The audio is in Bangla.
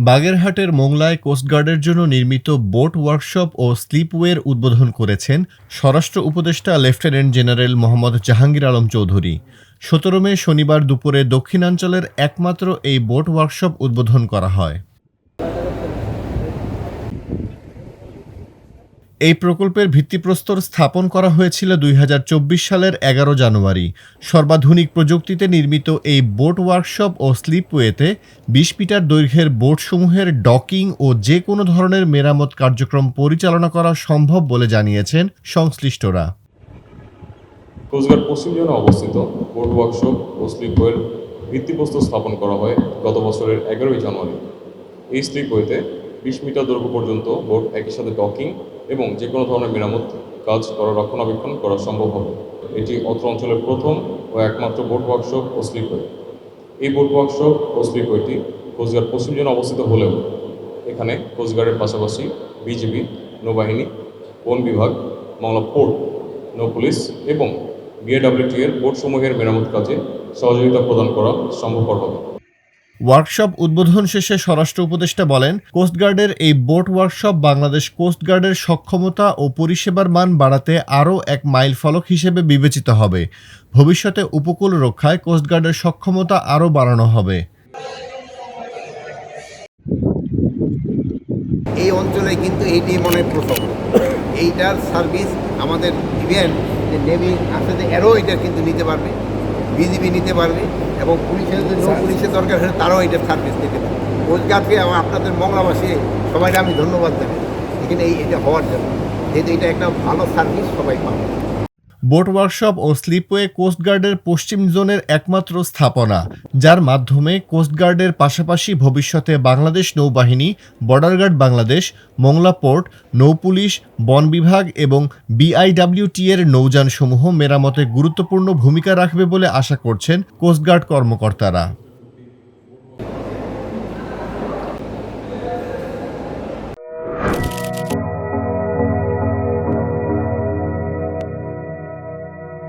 বাগেরহাটের মোংলায় কোস্টগার্ডের জন্য নির্মিত বোট ওয়ার্কশপ ও স্লিপওয়ের উদ্বোধন করেছেন স্বরাষ্ট্র উপদেষ্টা লেফটেন্যান্ট জেনারেল মোহাম্মদ জাহাঙ্গীর আলম চৌধুরী। ১৭ মে শনিবার দুপুরে দক্ষিণাঞ্চলের একমাত্র এই বোট ওয়ার্কশপ উদ্বোধন করা হয়। এই প্রকল্পের ভিত্তিপ্রস্তর স্থাপন করা হয়েছিল ২০২৪ সালের ১১ জানুয়ারি। সর্বাধুনিক প্রযুক্তিতে নির্মিত এই বোট ওয়ার্কশপ ও স্লিপওয়েতে ২০ মিটার দৈর্ঘ্যের বোটসমূহের ডকিং ও যে কোনো ধরনের মেরামত কার্যক্রম পরিচালনা করা সম্ভব বলে জানিয়েছেন সংশ্লিষ্টরা। কোস্টগার্ড পশ্চিম জোনে অবস্থিত বোট ওয়ার্কশপ ও স্লিপওয়ের ভিত্তিপ্রস্তর স্থাপন করা হয় গত বছরের ১১ই জানুয়ারি। এই স্লিপওয়েতে ২০ মিটার দৈর্ঘ্য পর্যন্ত বোট একই সাথে ডকিং এবং যে কোনো ধরনের মেরামত কাজ করা রক্ষণাবেক্ষণ করা সম্ভব হবে। এটি অত্র অঞ্চলের প্রথম ও একমাত্র বোট ওয়ার্কশপ ও স্লিপওয়ে। এই বোট ওয়ার্কশপ ও স্লিপওয়েটি কোস্টগার্ড পশ্চিম জোনে অবস্থিত হলেও এখানে কোস্টগার্ডের পাশাপাশি বিজিবি, নৌবাহিনী, বন বিভাগ, মংলা পোর্ট, নৌ পুলিশ এবং বিএডব্লিউটি এর বোটসমূহের মেরামত কাজে সহযোগিতা প্রদান করা সম্ভবপর হবে। ওয়ার্কশপ উদ্বোধন শেষে স্বরাষ্ট্র উপদেষ্টা বলেন, কোস্টগার্ডের এই বোট ওয়ার্কশপ বাংলাদেশ কোস্টগার্ডের সক্ষমতা ও পরিষেবার মান বাড়াতে আরও এক মাইলফলক হিসেবে বিবেচিত হবে। ভবিষ্যতে উপকূল রক্ষায় কোস্টগার্ডের সক্ষমতা আরও বাড়ানো হবে। এই অঞ্চলে কিন্তু এইটি মনে প্রথম এইটার সার্ভিস আমাদের ইভেন যে নেভি আছে যে এরও এটা কিন্তু নিতে পারবে, বিজিবি নিতে পারবে এবং পুলিশের যদি নৌ পুলিশের দরকার হয় তারাও এটার সার্ভিস নিতে পারবে। কোস্টগার্ডকে আপনাদের মংলাবাসী সবাইকে আমি ধন্যবাদ দেব এখানে এটা হওয়ার জন্য, যেহেতু এটা একটা ভালো সার্ভিস সবাই পাবে। বোট ওয়ার্কশপ ও স্লিপওয়ে কোস্টগার্ডের পশ্চিম জোনের একমাত্র স্থাপনা, যার মাধ্যমে কোস্টগার্ডের পাশাপাশি ভবিষ্যতে বাংলাদেশ নৌবাহিনী, border guard Bangladesh, Mongla port, নৌপুলিশ, বন বিভাগ এবং বিআইডব্লিউটি এর নৌযানসমূহ মেরামতে গুরুত্বপূর্ণ ভূমিকা রাখবে বলে আশা করছেন কোস্টগার্ড কর্মকর্তারা।